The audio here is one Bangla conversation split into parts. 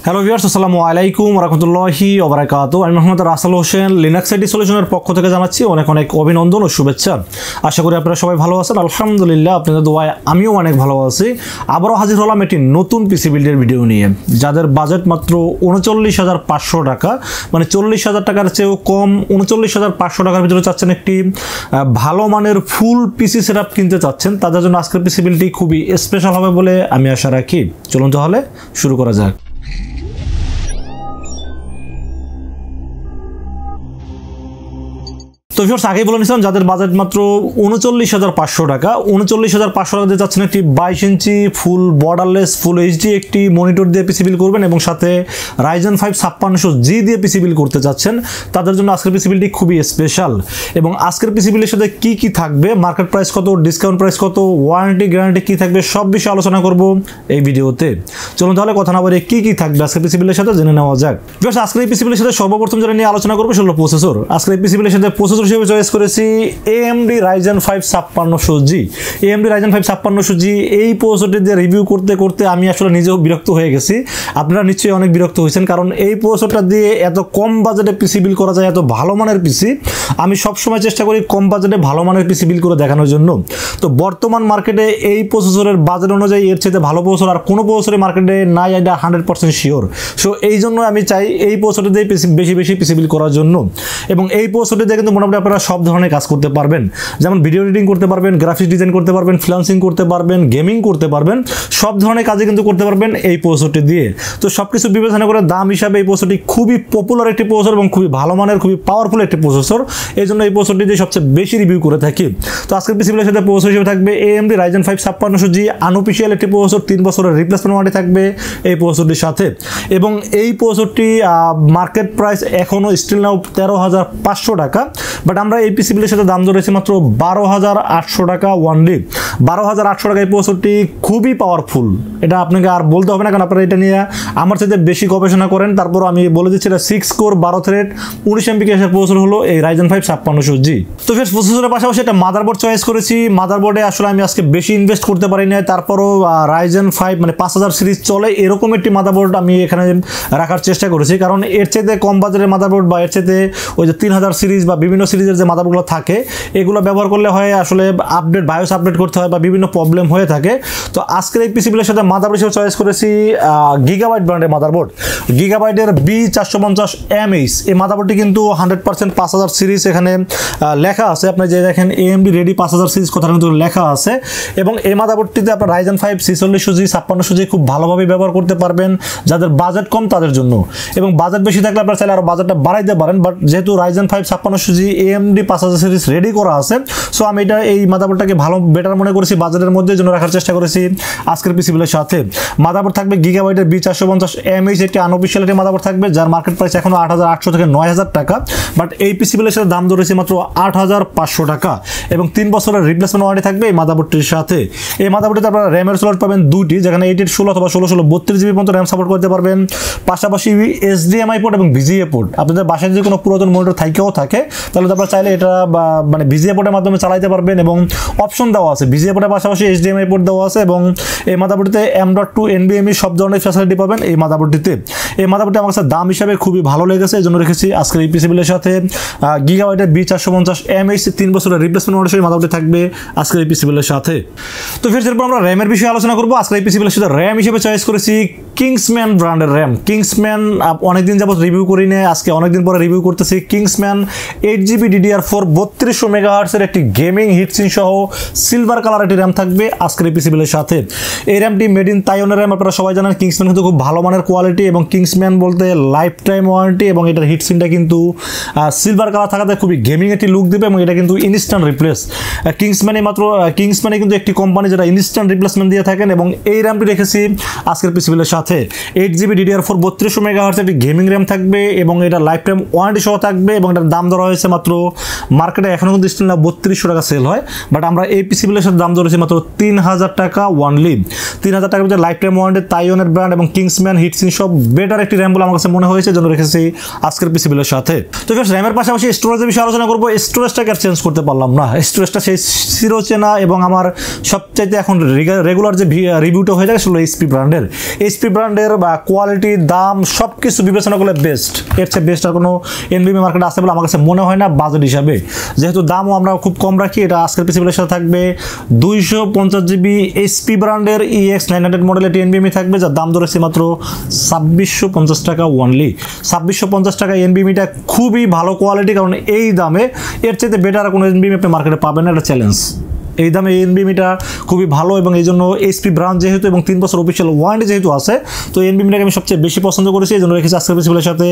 হ্যালো ভিউয়ার্স, আসসালামু আলাইকুম ওয়া রাহমাতুল্লাহি ওয়া বারাকাতুহু। আমি মোহাম্মদ রাসেল হোসেন, লিনাক্স আইটি সলিউশনের পক্ষ থেকে জানাচ্ছি অনেক অনেক অভিনন্দন ও শুভেচ্ছা। আশা করি আপনারা সবাই ভালো আছেন। আলহামদুলিল্লাহ, আপনাদের দোয়ায় আমিও অনেক ভালো আছি। আবারও হাজির হলাম একটি নতুন পিসি বিল্ডের ভিডিও নিয়ে, যাদের বাজেট মাত্র ৩৯,৫০০ টাকা, মানে ৪০,০০০ টাকার চেয়েও কম। ৩৯,৫০০ টাকার ভিতরে চাচ্ছেন একটি ভালো মানের ফুল পিসি সেটআপ কিনতে চাচ্ছেন, তাদের জন্য আজকের পিসি বিল্ডটি খুবই স্পেশাল হবে বলে আমি আশা রাখি। চলুন তাহলে শুরু করা যাক। তো ভিউয়ার্স, আগেই বলে নিয়েছিলাম যাদের বাজেট মাত্র ৩৯,৫০০ টাকা, ৩৯,৫০০ টাকা দিয়ে চাচ্ছেন একটি 22 ইঞ্চি ফুল বর্ডারলেস ফুল এইচডি একটি মনিটর দিয়ে পিসি বিল করবেন এবং সাথে Ryzen 5 5600G দিয়ে পিসি বিল করতে চাচ্ছেন, তাদের জন্য আজকের পিসি বিলটি খুবই স্পেশাল। এবং আজকের পিসি বিলের সাথে কি কি থাকবে, মার্কেট প্রাইস কত, ডিসকাউন্ট প্রাইস কত, ওয়ারেন্টি গ্যারান্টি কি থাকবে, সব বিষয়ে আলোচনা করব এই ভিডিওতে। চলুন তাহলে কথা না বলে কি কি থাকবে আজকের পিসি বিলের সাথে জেনে নেওয়া যাক। ভিউয়ার্স, আজকের এই পিসি বিলের সাথে সর্বপ্রথম যেটা নিয়ে আলোচনা করবো সেটা হলো প্রসেসর। আজকের এই পিসি বিলের সাথে প্রসেসর হিসেবে চয়েস করেছি AMD Ryzen 5 5600G। AMD Ryzen 5 5600G এই প্রসেসরটি দিয়ে রিভিউ করতে করতে আমি আসলে নিজেও বিরক্ত হয়ে গেছি। আপনারা নিশ্চয়ই অনেক বিরক্ত হয়েছেন, কারণ এই প্রসেসরটা দিয়ে এত কম বাজেটে পিসি বিল করা যায়, এত ভালো মানের পিসি। আমি সবসময় চেষ্টা করি কম বাজেটে ভালো মানের পিসি বিল করে দেখানোর জন্য। তো বর্তমান মার্কেটে এই প্রসেসরের বাজেট অনুযায়ী এর চেয়ে ভালো প্রসেসর আর কোনো প্রসেসরের মার্কেটে নাই, এটা 100% শিওর। সো এই জন্য আমি চাই এই প্রসেসরটি দিয়ে বেশি বেশি পিসি বিল করার জন্য। এবং এই প্রসেসরটি দিয়ে কিন্তু মোটামুটি আপনারা সব ধরনের কাজ করতে পারবেন, যেমন ভিডিও এডিটিং করতে পারবেন, গ্রাফিক্স ডিজাইন করতে পারবেন, ফ্রিল্যান্সিং করতে পারবেন, গেমিং করতে পারবেন, সব ধরনের কাজে কিন্তু করতে পারবেন এই প্রসেসরটি দিয়ে। তো সবকিছু বিবেচনা করে দাম হিসাবে এই প্রসেসরটি খুবই পপুলার একটি প্রসেসর এবং খুবই ভালো মানের, খুবই পাওয়ারফুল একটি প্রসেসর। এই জন্য এই প্রসেসরটি দিয়ে সবচেয়ে বেশি রিভিউ করে থাকি। তো আজকের পিসি বিলের সাথে প্রসেসর হিসেবে থাকবে AMD Ryzen 5 5600G আনঅফিশিয়াল একটি প্রসেসর, 3 বছরের রিপ্লেসমেন্ট ওয়ারেন্টি থাকবে এই প্রসেসরটির সাথে। এবং এই প্রসেসরটি মার্কেট প্রাইস এখনো স্টিল নাও 13,500 টাকা, বাট আমরা এই পিসি বিলের সাথে দাম ধরেছি মাত্র 12,800 টাকা ওয়ানলি। 12,800 টাকা এই প্রসেসরটি খুবই পাওয়ারফুল, এটা আপনাকে আর বলতে হবে না, কারণ আপনারা এটা নিয়ে আমার সাথে বেশি গবেষণা করেন। তারপর আমি বলে দিচ্ছি এটা 6 কোর 12 থ্রেড 19 MB ক্যাশের প্রসেসর হলো এই Ryzen 5 5600G। তো ফের প্রসেসরের পাশাপাশি একটা মাদারবোর্ড চয়েস করেছি। মাদারবোর্ডে আসলে আমি আজকে বেশি ইনভেস্ট করতে পারি না, তারপরও Ryzen 5 মানে 5000 সিরিজ চলে এরকম একটি মাদারবোর্ড আমি এখানে রাখার চেষ্টা করেছি, কারণ এর চাইতে কম বাজারের মাদারবোর্ড বা এর চাইতে ওই যে 3000 সিরিজ বা বিভিন্ন সিরিজের যে মাদারবোর্ডগুলো থাকে এগুলো ব্যবহার করলে হয় আসলে আপডেট বায়োস আপডেট করতে হয় বা বিভিন্ন প্রবলেম হয়ে থাকে। তো আজকের এই পিসি বিলের সাথে মাদারবোর্ড হিসেবে চয়েস করেছি গিগাবাইট ব্র্যান্ডের মাদারবোর্ড, গিগাবাইটের B450 Imice। এই মাদারবোর্ডটি কিন্তু 100% 5000 সিরিজ এখানে লেখা আছে। আপনি যে দেখেন AMD রেডি 5000 সিরিজ কথা কিন্তু লেখা আছে। এবং এই মাদারবোর্ডটিতে আপনার Ryzen 5 4600G 5600G খুব ভালোভাবে ব্যবহার করতে পারবেন যাদের বাজেট কম তাদের জন্য। এবং বাজেট বেশি থাকলে আপনারা চাইলে আরও বাজেটটা বাড়াইতে পারেন, বাট যেহেতু Ryzen 5 5600G AMD 5000 series ready করা আছে, সো আমি এই মাদারবোর্ডটাকে ভালো বেটার মনে করেছি, বাজেটের মধ্যে জন্য রাখার চেষ্টা করেছি আজকের পিসি বিলের সাথে। মাদারবোর্ড থাকবে গিগাবাইটের B450 Imice, একটি আনঅফিশিয়াল একটি মাদারবোর্ড থাকবে যার মার্কেট প্রাইস এখনো 8,800 থেকে 9,000 টাকা, বাট এই পিসি বিলের সাথে দাম ধরেছি মাত্র 8,500 টাকা। এবং 3 বছরের রিপ্লেসমেন্ট ওয়ারেন্টি থাকবে এই মাদারবোর্ডটির সাথে। এই মাদারবোর্ডে আপনারা র্যামের স্লট পাবেন দুটি, যেখানে 8/16 অথবা 16/16 32GB পর্যন্ত র্যাম সাপোর্ট করতে পারবেন। পাশাপাশি HDMI পোর্ট এবং VGA পোর্ট। আপনাদের বাসায় যদি কোনো পুরাতন মনিটর থাকেও থাকে তাহলে আপনারা চাইলে এটা মানে VGA পোর্টের মাধ্যমে চালাতে পারবেন এবং অপশন দেওয়া আছে, VGA পোর্টের পাশাপাশি HDMI পোর্ট দেওয়া আছে। এবং এই মাদারবোর্ডটিতে M.2 NVMe সব ধরনের ফ্যাসিলিটি পাবেন এই মাদারবোর্ডটিতে। এই মাদারবোর্ডটি আমার কাছে দাম হিসাবে খুবই ভালো লেগেছে, এই জন্য রেখেছি আজকের এই পিসি বিলের সাথে গিগাবাইটের B450 Imice 3 বছরের রিপ্লেসমেন্ট ওয়ারেন্টি মাদারবোর্ডটি থাকবে আজকের এই পিসি বিলের সাথে। তো ফের এরপর আমরা র্যামের বিষয়ে আলোচনা করবো। আজকের এই পিসি বিলের সাথে র্যাম হিসেবে চয়েস করেছি কিংসম্যান ব্র্যান্ডের র্যাম। কিংসম্যান অনেকদিন যাবত রিভিউ করি না, আজকে অনেকদিন পরে রিভিউ করতেছি। কিংসম্যান 8GB DDR4 3200 MHz একটি গেমিং হিটসিন সহ সিলভার কালার একটি র্যাম থাকবে আজকের এই পিসি বিলের সাথে। এই র্যামটি মেড ইন তাইওয়ানের র্যাম। আপনারা সবাই জানেন কিংসম্যান কিন্তু খুব ভালো মানের কোয়ালিটি এবং কিংসম্যান বলতে লাইফ টাইম ওয়ারেন্টি, এবং এটার হিটসিনটা কিন্তু সিলভার কালার থাকাতে খুবই গেমিং একটি লুক দেবে এবং এটা কিন্তু ইনস্ট্যান্ট রিপ্লেস। কিংসম্যানে কিন্তু একটি কোম্পানি যেটা ইনস্ট্যান্ট রিপ্লেসমেন্ট দিয়ে থাকেন, এবং এই র্যামটি রেখেছি আজকের পিসি বিলের সাথে। 8GB DDR4 3200 MHz একটি গেমিং র্যাম থাকবে এবং এটা লাইফ টাইম ওয়ারেন্টি সহ থাকবে। এবং এটার দাম ধরা হয়েছে মাত্র, মার্কেটে এখনও কিন্তু স্টিল না 3200 টাকা সেল হয়, বাট আমরা এই পিসি বিলের সাথে দাম ধরেছি মাত্র 3,000 টাকা ওয়ানলি। 3,000 টাকার ভিতরে লাইফ টাইম ওয়ারেন্টি, তাইওয়ানের ব্র্যান্ড এবং কিংসম্যান হিটসিন সব বেটার একটি র্যাম বলে আমার কাছে মনে হয়েছে, জন্য রেখেছি আজকের পিসি বিলের সাথে। তো ফ্রেন্ডস, র্যামের পাশাপাশি স্টোরেজের বিষয়ে আলোচনা করবো। স্টোরেজটাকে আর চেঞ্জ করতে পারলাম না, স্টোরেজটা সেই চিরচেনা এবং আমার সবচাইতে এখন রেগুলার যে রিভিউটা হয়ে যায় সেগুলো এইচপি ব্র্যান্ডের বা কোয়ালিটি, দাম সব কিছু বিবেচনা করলে বেস্ট। এর চেয়ে বেস্ট আর কোনো এনভিএমই মার্কেটে আসে বলে আমার কাছে মনে হয় না বাজেট হিসাবে। যেহেতু দামও আমরা খুব কম রাখি, এটা আজকের পিসি বিলের সাথে থাকবে 250 জিবি এইচপি ব্র্যান্ডের EX900 মডেল এটি এনভিএমই থাকবে, যার দাম ধরেছে মাত্র 2650 টাকা ওনলি। 2650 টাকা এনভিএমিটা খুবই ভালো কোয়ালিটি, কারণ এই দামে এর চাইতে বেটার কোনো এনভিএমি আপনি মার্কেটে পাবেন না, এটা চ্যালেঞ্জ। এই দামে এই এনভিএমিটা খুবই ভালো এবং এই জন্য এইচপি ব্র্যান্ড যেহেতু এবং 3 বছর অফিসিয়াল ওয়ারেন্টি যেহেতু আছে, তো এনভিএমিটাকে আমি সবচেয়ে বেশি পছন্দ করেছি, এই জন্য রেখেছি আজকের পিসি বিলের সাথে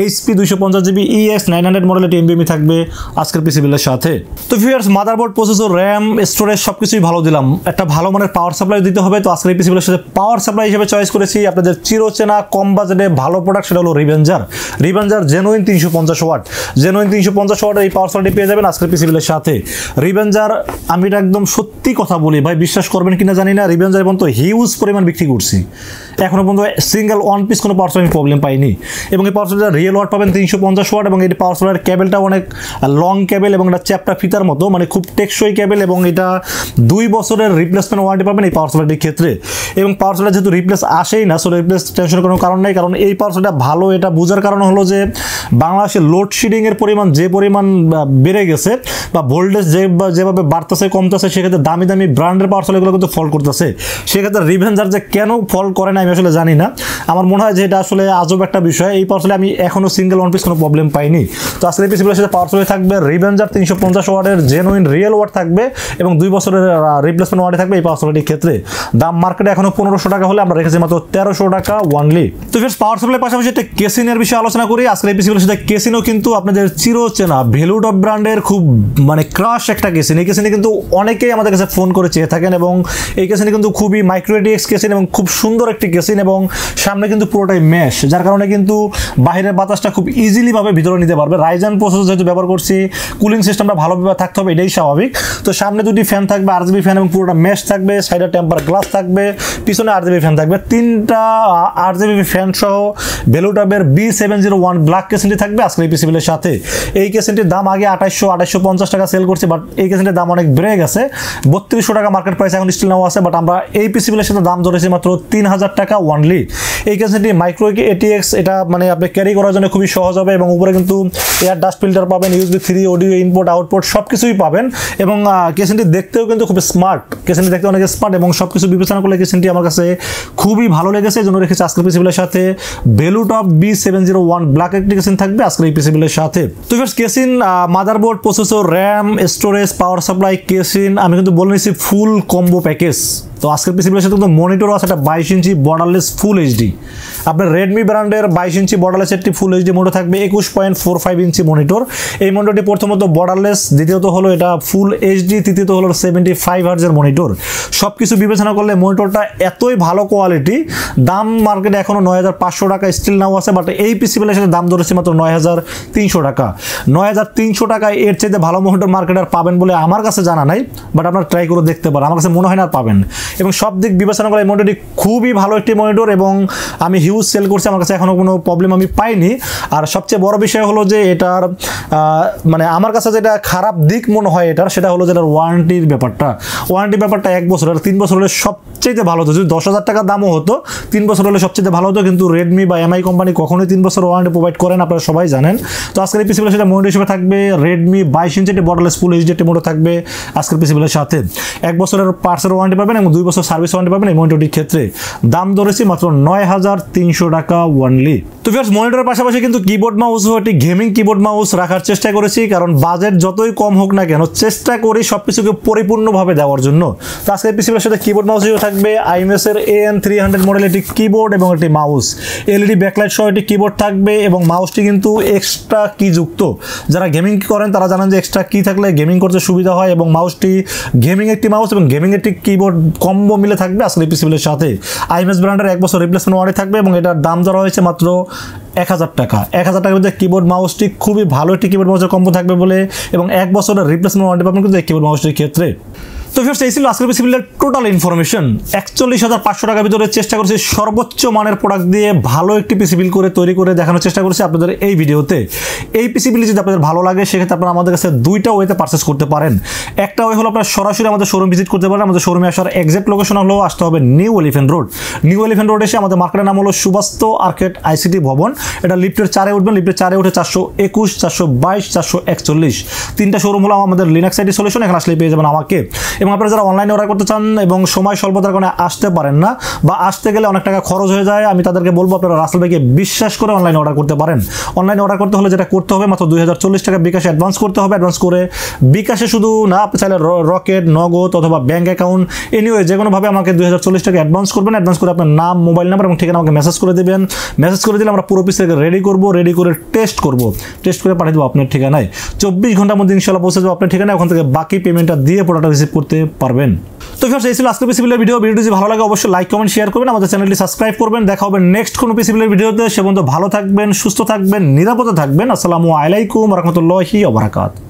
এইচপি 250 জিবি EX900 মডেল এটি এনভিএমি থাকবে আজকের পিসি বিলের সাথে। তো viewers, motherboard, processor, RAM, storage সবকিছুই ভালো দিলাম, একটা ভালো মানের পাওয়ার সাপ্লাই দিতে হবে। তো আজকের পিসি বিলের সাথে পাওয়ার সাপ্লাই হিসেবে চয়েস করেছি আপনাদের চিরচেনা কম বাজেটে ভালো প্রোডাক্ট, সেটা হলো রিভেঞ্জার জেনুইন 350 ওয়াট। জেনুইন 350 ওয়াটের এই পাওয়ার সাপ্লাই পেয়ে যাবেন আজকের পিসি বিলের সাথে। রিভেঞ্জার, আমি এটা একদম সত্যি কথা বলি ভাই, বিশ্বাস করবেন কিনা জানি না, রিভেঞ্জার পর্যন্ত হিউজ পরিমাণ বিক্রি করছি, এখনো পর্যন্ত সিঙ্গেল ওয়ান পিস কোনো পাওয়ার সাপ্লাই প্রবলেম পাইনি। এবং এই পাওয়ার সাপ্লাই রিয়েল ওয়াট পাবেন 350 ওয়াট, এবং এই পাওয়ার সাপ্লাইয়ের কেবেলটা অনেক লং কেবেল এবং এটা চ্যাপটা ফিতার মতো, মানে খুব টেকসই কেবেল, এবং এটা 2 বছরের রিপ্লেসমেন্ট ওয়ারেন্টি পাবেন এই পাওয়ার সাপ্লাইটির ক্ষেত্রে। এবং পাওয়ার সাপ্লাই যেহেতু রিপ্লেস আসেই না, সো রিপ্লেস টেনশনের কোনো কারণ নেই, কারণ এই পাওয়ার সাপ্লাইটা ভালো। এটা বোঝার কারণ হলো যে বাংলাদেশে লোডশেডিংয়ের পরিমাণ যে পরিমাণ বেড়ে গেছে বা ভোল্টেজ যেভাবে বাড়তেছে কমতেছে, সেক্ষেত্রে দামি দামি ব্র্যান্ডের পাওয়ার সাপ্লাইগুলো কিন্তু ফল করতেছে। সেক্ষেত্রে রিভেঞ্জার যে কেন ফল করে না আমি আসলে জানি না, আমার মনে হয় যে এটা আসলে আজব একটা বিষয়। এই পাওয়ার সাপ্লাই আমি এখনো সিঙ্গেল ওয়ান পিস কোনো প্রবলেম পাইনি। তো আজকে এই পিসিগুলোর সাথে পাওয়ার সাপ্লাই থাকবে রিভেঞ্জার 350 ওয়াটের জেনুইন রিয়েল ওয়াট থাকবে এবং 2 বছরের রিপ্লেসমেন্ট ওয়ারেন্টি থাকবে এই পাওয়ার সাপ্লাইটির ক্ষেত্রে। দাম মার্কেটে এখনো 1500 টাকা হলে আমরা রেখেছি মাত্র 1300 টাকা ওনলি। তো ফ্রেন্ডস, পাওয়ার সাপ্লাই পাশাপাশি একটা কেসিনের বিষয়ে আলোচনা করি। আজকে এই পিসিগুলোর সাথে কেসিনও কিন্তু আপনাদের চিরচেনা ভ্যালুড অফ ব্র্যান্ডের খুব মানে ক্রাশ একটা কেসিন। এই কেসিনে কিন্তু অনেকেই আমাদের কাছে ফোন করে চেয়ে থাকেন এবং এই কেসিনে কিন্তু খুবই মাইক্রো ATX কেসিন এবং খুব সুন্দর একটি কেসিন এবং সামনে কিন্তু পুরোটাই মেশ, যার কারণে কিন্তু বাইরের বাতাসটা খুব ইজিলি ভাবে ভিতরে নিতে পারবে। রাইজেন প্রসেসর যেহেতু ব্যবহার করছি, কুলিং সিস্টেমটা ভালোভাবে থাকতে হবে, এটাই স্বাভাবিক। তো সামনে দুটি ফ্যান থাকবে RGB ফ্যান এবং পুরোটা মেশ থাকবে, সাইডে টেম্পার গ্লাস থাকবে, পিছনে RGB ফ্যান থাকবে, 3টা RGB ফ্যান সহ ভ্যালুটপের B701 ব্ল্যাক কেসিনটি থাকবে আজকে এই পিসিবিলের সাথে। এই কেসিনটির দাম আগে 2850 টাকা সেল করছে, বাট এই কেসিনটির দাম অনেক বেড়ে গেছে, 3200 টাকা মার্কেট প্রাইস এখন স্টিল নাও আছে, বাট আমরা এই পিসিবিলের সাথে দাম ধরেছি মাত্র 3000 টাকা ওনলি। এই কেসিনটি মাইক্রো ATX, এটা মানে আপনি ক্যারি করার জন্য খুবই সহজ হবে এবং উপরে কিন্তু এয়ার ডাস্ট ফিল্টার পাবেন, USB 3 অডিও ইনপুট আউটপুট সব কিছুই পাবেন এবং কেসিনটি দেখতেও কিন্তু খুব স্মার্ট। কেসিনটি দেখতে অনেক স্মার্ট এবং সব কিছু বিবেচনা করলে কেসিনটি আমার কাছে খুবই ভালো লেগেছে, এই জন্য রেখেছি আজকের পিসিবিলের সাথে ভ্যালুটপ B701 ব্ল্যাক একটি কেসিন থাকবে আজকের এই পিসিবিলের সাথে। তো friends, casing, motherboard, processor, RAM, storage, power supply, casing আমি কিন্তু বলে নিচ্ছি ফুল কম্বো প্যাকেজ। তো আজকের পিসিবিলের সাথে কিন্তু মনিটরও আছে, একটা 22 ইঞ্চি বর্ডারলেস ফুল এইচডি। আপনার রেডমি ব্র্যান্ডের 22 ইঞ্চি বর্ডারলেস একটি ফুল এইচডি মনিটর থাকবে, 21.45 ইঞ্চি মনিটর। এই মনিটরটি প্রথমত বর্ডারলেস, দ্বিতীয়ত হলো এটা ফুল এইচডি, তৃতীয়ত হলো 75 হার্জের মনিটর। সব কিছু বিবেচনা করলে মনিটরটা এতই ভালো কোয়ালিটি, দাম মার্কেটে এখনো 9500 টাকা স্টিল নাও আছে, বাট এই পিসিবিলের সাথে দাম ধরেছে মাত্র 9300 টাকা। 9300 টাকায় এর চাইতে ভালো মনিটর মার্কেটে আর পাবেন বলে আমার কাছে জানা নাই, বাট আপনারা ট্রাই করে দেখতে পারেন, আমার কাছে মনে হয় না আর পাবেন। এবং সব দিক বিবেচনা করে এই মনিটরটি খুবই ভালো একটি মনিটর এবং আমি হিউজ সেল করছি, আমার কাছে এখনও কোনো প্রবলেম আমি পাইনি। আর সবচেয়ে বড় বিষয় হলো যে এটার মানে আমার কাছে যেটা খারাপ দিক মনে হয় এটার, সেটা হলো যেটার ওয়ারেন্টির ব্যাপারটা। 1 বছর আর 3 বছর হলে সবচেয়ে ভালো হতো। যদি 10,000 টাকা দামও হতো, 3 বছর হলে সবচেয়ে ভালো হতো, কিন্তু রেডমি বা MI কোম্পানি কখনোই 3 বছর ওয়ারেন্টি প্রোভাইড করেন, আপনারা সবাই জানেন। তো আজকের এই পিসিবিলের সাথে মনিটর হিসেবে থাকবে রেডমি 22 ইঞ্চি বর্ডারলেস ফুল এইচডি মনিটর থাকবে আজকের পিসিবিলের সাথে। 1 বছরের পার্টসের ওয়ারেন্টি পাবেন এবং 2 বছর সার্ভিস ওয়ারেন্টি পাবেন এই মনিটরটির ক্ষেত্রে। দাম ধরেছি মাত্র 9300 টাকা ওনলি। তো ভিউয়ার্স, মনিটরের পাশাপাশি কিন্তু কিবোর্ড মাউস ও একটি গেমিং কিবোর্ড মাউস রাখার চেষ্টা করেছি, কারণ বাজেট যতই কম হোক না কেন চেষ্টা করি সবকিছুকে পরিপূর্ণভাবে দেওয়ার জন্য। তো আজকে পিসিবির সাথে কিবোর্ড মাউস থাকবে আইমেসের AM300 মডেল একটি কিবোর্ড এবং একটি মাউস, LED ব্যাকলাইট সহ একটি কিবোর্ড থাকবে এবং মাউসটি কিন্তু এক্সট্রা কি যুক্ত। যারা গেমিং করেন তারা জানেন যে এক্সট্রা কি থাকলে গেমিং করতে সুবিধা হয় এবং মাউসটি গেমিং একটি মাউস এবং গেমিং একটি কিবোর্ড কম্বো মিলে থাকবে আজকে পিসিবিলের সাথে। আইমেস ব্র্যান্ডের 1 বছর রিপ্লেসমেন্ট ওয়ারেন্টি থাকবে এবং এটার দাম ধরা হয়েছে মাত্র 1000 টাকা। 1000 টাকার মধ্যে কিবোর্ড মাউসটি খুবই ভালো একটি কিবোর্ড মাউসের কম্বো থাকবে বলে এবং 1 বছরের রিপ্লেসমেন্ট ওয়ারেন্টি পাবেন কিন্তু এই কিবোর্ড মাউসটির ক্ষেত্রে। তো ভিউয়ার্স এই ছিল আজকের পিসি বিল্ডের টোটাল ইনফরমেশন। 41,500 টাকার ভিতরে চেষ্টা করছি সর্বোচ্চ মানের প্রোডাক্ট দিয়ে ভালো একটি পিসি বিল্ড করে তৈরি করে দেখানোর চেষ্টা করছি আপনাদের এই ভিডিওতে। এই পিসি বিল্ড যদি আপনাদের ভালো লাগে সেক্ষেত্রে আপনারা আমাদের কাছে দুইটা ওয়েতে পারচেস করতে পারেন। একটা ওয়ে হলো আপনারা সরাসরি আমাদের শোরুম ভিজিট করতে পারেন। আমাদের শোরুমে আসার এক্সাক্ট লোকেশন হলো আসতে হবে new elephant road. New elephant road এসে আমাদের মার্কেটের নাম হলো সুবাস্তু আর্কেড আইসিটি ভবন। এটা লিফটের 4-এ উঠবেন। লিফটের 4-এ উঠে 421, 422, 441 তিনটা শোরুম হলো আমাদের লিনাক্স আইটি সলিউশন। এখানে আসলে পেয়ে যাবেন আমাকে। এবং আপনারা যারা অনলাইনে অর্ডার করতে চান এবং সময় স্বল্পতার কারণে আসতে পারেন না বা আসতে গেলে অনেক টাকা খরচ হয়ে যায়, আমি তাদেরকে বলবো আপনারা রাসেল ভাইকে বিশ্বাস করে অনলাইনে অর্ডার করতে পারেন। অনলাইনে অর্ডার করতে হলে যেটা করতে হবে মাত্র 2040 টাকা বিকাশে অ্যাডভান্স করতে হবে। অ্যাডভান্স করে বিকাশে শুধু না, আপনি চাইলে রকেট, নগদ অথবা ব্যাঙ্ক অ্যাকাউন্ট এনিওয়ে যে কোনোভাবে আমাকে 2040 টাকা অ্যাডভান্স করবেন। অ্যাডভান্স করে আপনার নাম, মোবাইল নাম্বার এবং ঠিকানা আমাকে মেসেজ করে দেবেন। মেসেজ করে দিলে আমরা পুরো পিসটাকে রেডি করবো। রেডি করে টেস্ট করবো। টেস্ট করে পাঠিয়ে দেবো আপনার ঠিকানায়। 24 ঘন্টার মধ্যে ইনশাআল্লাহ পৌঁছে যাবো আপনার ঠিকানায়। ওখান থেকে বাকি পেমেন্টটা দিয়ে প্রোডাক্টটা রিসিভ করতে পারবেন। তো ভিউয়ার্স এই ছিল আজকের পিসি বিল্ডের ভিডিও। ভিডিওটি যদি ভালো লাগে অবশ্যই লাইক, কমেন্ট, শেয়ার করবেন। আমাদের চ্যানেলটি সাবস্ক্রাইব করবেন। দেখা হবে নেক্সট কোনো পিসি বিল্ডের ভিডিওতে। সে পর্যন্ত ভালো থাকবেন, সুস্থ থাকবেন, নিরাপদে থাকবেন। আসসালামু আলাইকুম ওয়া রাহমাতুল্লাহি ওয়া বারাকাতুহু।